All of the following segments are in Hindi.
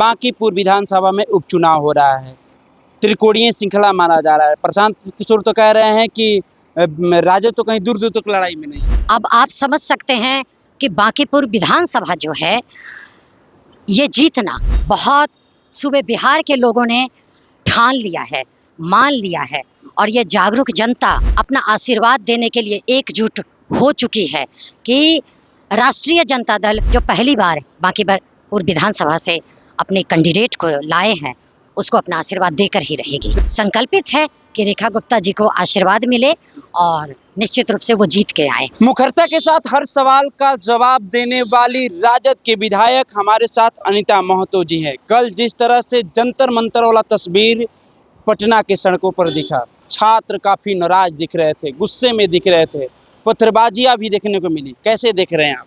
बांकीपुर विधानसभा में उपचुनाव हो रहा है। त्रिकोणीय श्रृंखला माना जा रहा है। प्रशांत किशोर तो कह रहे हैं कि राजद तो कहीं दूर दूर तक लड़ाई में नहीं। अब आप समझ सकते हैं कि बांकीपुर विधानसभा जो है ये जीतना बहुत सूबे बिहार के लोगों ने ठान लिया है, मान लिया है और ये जागरूक जनता अपना आशीर्वाद देने के लिए एकजुट हो चुकी है कि राष्ट्रीय जनता दल जो पहली बार बांकीपुर विधानसभा से अपने कैंडिडेट को लाए हैं उसको अपना आशीर्वाद देकर ही रहेगी। संकल्पित है कि रेखा गुप्ता जी को आशीर्वाद मिले और निश्चित रूप से वो जीत के आए। मुखरता के साथ हर सवाल का जवाब देने वाली राजद के विधायक हमारे साथ अनीता महतो जी हैं। कल जिस तरह से जंतर मंतर वाला तस्वीर पटना के सड़कों पर दिखा, छात्र काफी नाराज दिख रहे थे, गुस्से में दिख रहे थे, पत्थरबाजियां भी देखने को मिली। कैसे देख रहे हैं आप?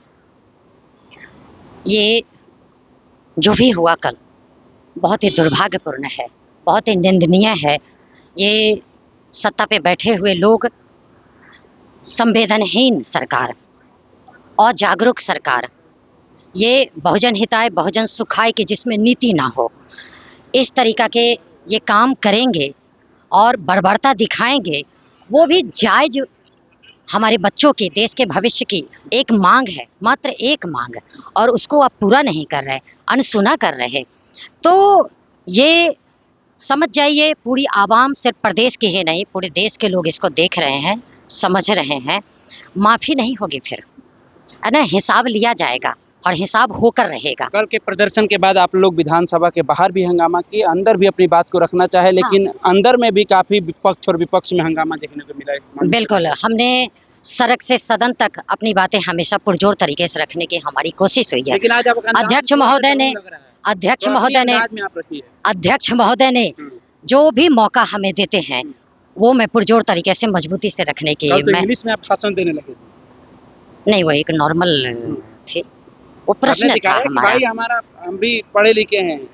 ये जो भी हुआ कल बहुत ही दुर्भाग्यपूर्ण है, बहुत ही निंदनीय है। ये सत्ता पे बैठे हुए लोग, संवेदनहीन सरकार और जागरूक सरकार, ये बहुजन हिताय बहुजन सुखाय की जिसमें नीति ना हो, इस तरीका के ये काम करेंगे और बर्बरता दिखाएंगे। वो भी जायज हमारे बच्चों की, देश के भविष्य की एक मांग है, मात्र एक मांग, और उसको आप पूरा नहीं कर रहे, अनसुना कर रहे। तो ये समझ जाइए पूरी आवाम, सिर्फ प्रदेश की ही नहीं पूरे देश के लोग इसको देख रहे हैं, समझ रहे हैं। माफ़ी नहीं होगी फिर, है ना, हिसाब लिया जाएगा और हिसाब होकर रहेगा। कल के प्रदर्शन के बाद आप लोग विधानसभा के बाहर भी हंगामा किए, अंदर भी अपनी बात को रखना चाहे, लेकिन अंदर में भी काफी पक्ष और विपक्ष में हंगामा देखने को मिला है। बिल्कुल, हमने सड़क से सदन तक अपनी बातें हमेशा पुरजोर तरीके से रखने की हमारी कोशिश हुई है। लेकिन आज अध्यक्ष महोदय ने जो भी मौका हमें देते हैं वो मैं पुरजोर तरीके से मजबूती से रखने की। तो इंग्लिश में आप भाषण देने लगे? नहीं, वो एक नॉर्मल थी, वो प्रश्न था हमारा। भाई हमारा, हम भी पढ़े लिखे हैं,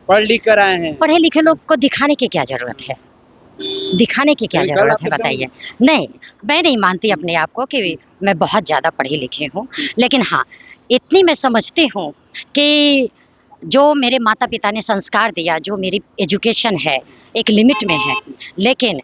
पढ़ लिख कर आए हैं। पढ़े लिखे लोग को दिखाने की क्या जरूरत है, दिखाने की क्या जरूरत है बताइए। नहीं, मैं नहीं मानती अपने आप को कि मैं बहुत ज़्यादा पढ़ी लिखी हूँ, लेकिन हाँ इतनी मैं समझती हूँ कि जो मेरे माता पिता ने संस्कार दिया, जो मेरी एजुकेशन है एक लिमिट में है, लेकिन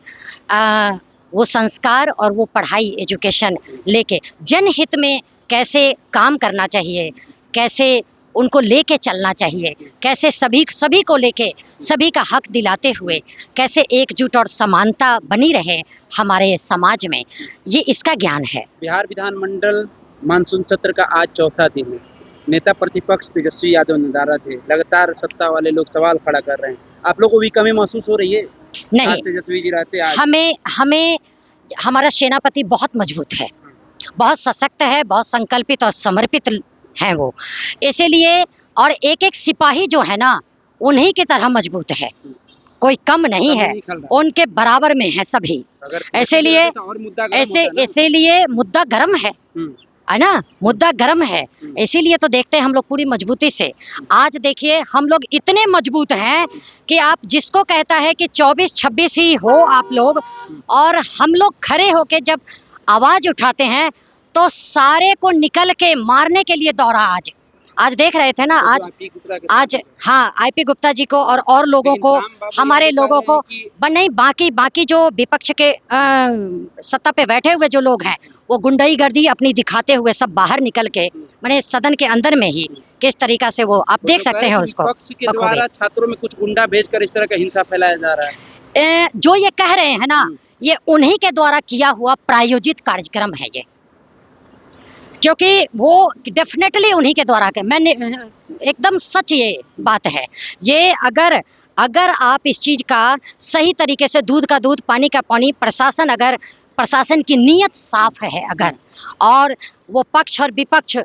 वो संस्कार और वो पढ़ाई एजुकेशन लेके जनहित में कैसे काम करना चाहिए, कैसे उनको लेके चलना चाहिए, कैसे सभी को लेके सभी का हक दिलाते हुए कैसे एकजुट और समानता बनी रहे हमारे समाज में, ये इसका ज्ञान है। बिहार विधानमंडल मानसून सत्र का आज चौथा दिन है। नेता प्रतिपक्ष तेजस्वी यादव नाराज थे, लगातार सत्ता वाले लोग सवाल खड़ा कर रहे हैं। आप लोगों को भी कमी महसूस हो रही है? नहीं, तेजस्वी जी रहते आज हमें हमारा सेनापति बहुत मजबूत है, बहुत सशक्त है, बहुत संकल्पित और समर्पित हैं वो, इसीलिए। और एक एक सिपाही जो है ना उन्हीं की तरह मजबूत है, कोई कम नहीं है, उनके बराबर में है सभी। इसीलिए मुद्दा गर्म है ना, मुद्दा गर्म है, इसीलिए तो देखते हैं हम लोग पूरी मजबूती से। आज देखिए हम लोग इतने मजबूत हैं कि आप जिसको कहता है कि 24-26 ही हो आप लोग, और हम लोग खड़े होके जब आवाज उठाते हैं तो सारे को निकल के मारने के लिए दौड़ा। आज देख रहे थे ना, आज हाँ आईपी गुप्ता जी को और लोगों को, हमारे लोगों को, नहीं बाकी जो विपक्ष के सत्ता पे बैठे हुए जो लोग हैं वो गुंडागर्दी अपनी दिखाते हुए सब बाहर निकल के, मैंने सदन के अंदर में ही किस तरीका से वो आप देख सकते हैं उसको। विपक्ष के द्वारा छात्रों में कुछ गुंडा भेजकर इस तरह का हिंसा फैलाया जा रहा है। जो ये कह रहे हैं ना, ये उन्हीं के द्वारा किया हुआ प्रायोजित कार्यक्रम है ये, क्योंकि वो डेफिनेटली उन्हीं के द्वारा के, मैंने एकदम सच ये बात है ये। अगर आप इस चीज़ का सही तरीके से, दूध का दूध पानी का पानी, प्रशासन की नीयत साफ है अगर, और वो पक्ष और विपक्ष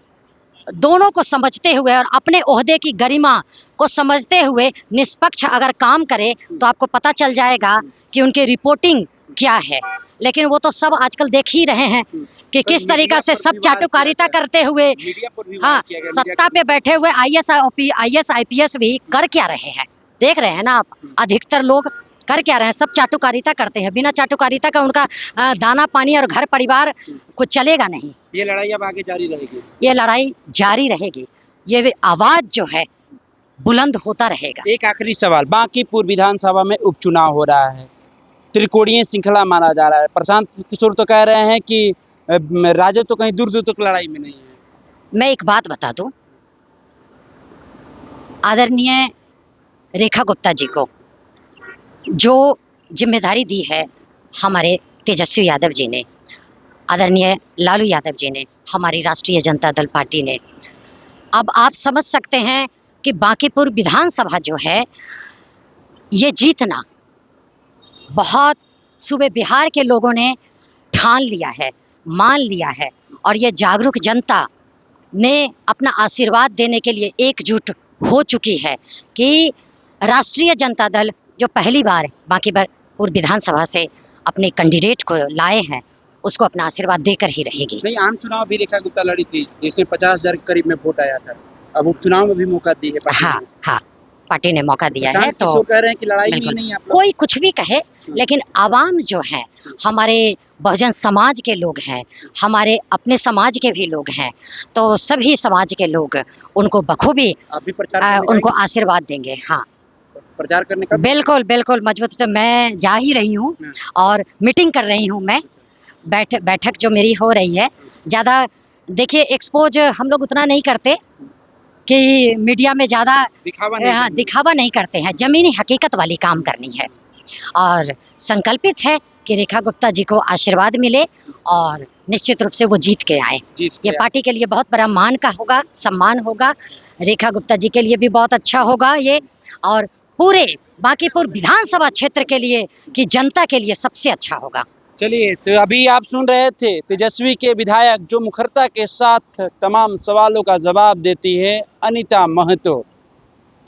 दोनों को समझते हुए और अपने ओहदे की गरिमा को समझते हुए निष्पक्ष अगर काम करे तो आपको पता चल जाएगा कि उनकी रिपोर्टिंग क्या है। लेकिन वो तो सब आजकल देख ही रहे हैं कि किस तरीका से सब चाटुकारिता करते हुए, हाँ सत्ता पे बैठे हुए IAS IPS भी कर क्या रहे हैं, देख रहे हैं ना आप। अधिकतर लोग कर क्या रहे हैं, सब चाटुकारिता करते हैं। बिना चाटुकारिता का उनका दाना पानी और घर परिवार कुछ चलेगा नहीं। ये लड़ाई अब आगे जारी रहेगी, ये लड़ाई जारी रहेगी। ये आवाज़ जो है बुलंद होता रहेगा। एक आखिरी सवाल, बांकीपुर विधानसभा में उपचुनाव हो रहा है, त्रिकोणीय श्रृंखला माना जा रहा है। प्रशांत किशोर तो कह रहे हैं कि राजद तो कहीं दूर दूर तक लड़ाई में नहीं है। मैं एक बात बता दूं, आदरणीय रेखा गुप्ता जी को जो जिम्मेदारी दी है हमारे तेजस्वी यादव जी ने, आदरणीय लालू यादव जी ने, हमारी राष्ट्रीय जनता दल पार्टी ने, अब आप समझ सकते हैं कि बांकीपुर विधानसभा जो है ये जीतना बहुत सूबे बिहार के लोगों ने ठान लिया है, मान लिया है, और ये जागरूक जनता ने अपना आशीर्वाद देने के लिए एकजुट हो चुकी है कि राष्ट्रीय जनता दल जो पहली बार बांकीपुर विधानसभा से अपने कैंडिडेट को लाए हैं उसको अपना आशीर्वाद देकर ही रहेगी। नहीं, आम चुनाव भी रेखा गुप्ता लड़ी थी जिसमें 50,000 के करीब में वोट आया था, अब उपचुनाव में भी मौका दी है पार्टी हाँ ने। हाँ, पार्टी ने मौका दिया है। प्रशांत तो किशोर कह रहे हैं कि लड़ाई में बिल्कुल, नहीं आप लोग। कोई कुछ भी कहे, लेकिन आवाम जो है, हमारे बहुजन समाज के लोग हैं, हमारे अपने समाज के भी लोग हैं, तो सभी समाज के लोग उनको बखूबी आप भी प्रचार करने उनको जाएंगे? आशीर्वाद देंगे। हाँ, प्रचार करने का बिल्कुल बिल्कुल मजबूत से मैं जा ही रही हूँ और मीटिंग कर रही हूँ। मैं बैठक जो मेरी हो रही है, ज़्यादा देखिए एक्सपोज हम लोग उतना नहीं करते कि मीडिया में ज़्यादा दिखावा नहीं करना। दिखावा नहीं करते हैं, ज़मीनी हकीकत वाली काम करनी है। और संकल्पित है कि रेखा गुप्ता जी को आशीर्वाद मिले और निश्चित रूप से वो जीत के आए। ये पार्टी के लिए बहुत बड़ा मान का होगा, सम्मान होगा, रेखा गुप्ता जी के लिए भी बहुत अच्छा होगा ये, और पूरे बांकीपुर विधानसभा क्षेत्र के लिए कि जनता के लिए सबसे अच्छा होगा। चलिए, तो अभी आप सुन रहे थे तेजस्वी के विधायक जो मुखरता के साथ तमाम सवालों का जवाब देती है, अनीता महतो।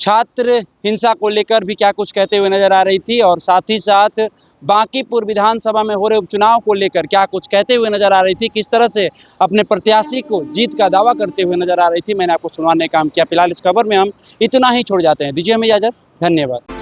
छात्र हिंसा को लेकर भी क्या कुछ कहते हुए नजर आ रही थी, और साथ ही साथ बांकीपुर विधानसभा में हो रहे उपचुनाव को लेकर क्या कुछ कहते हुए नजर आ रही थी, किस तरह से अपने प्रत्याशी को जीत का दावा करते हुए नजर आ रही थी, मैंने आपको सुनवाने का काम किया। फिलहाल इस खबर में हम इतना ही छोड़ जाते हैं, दीजिए हमें इजाजत, धन्यवाद।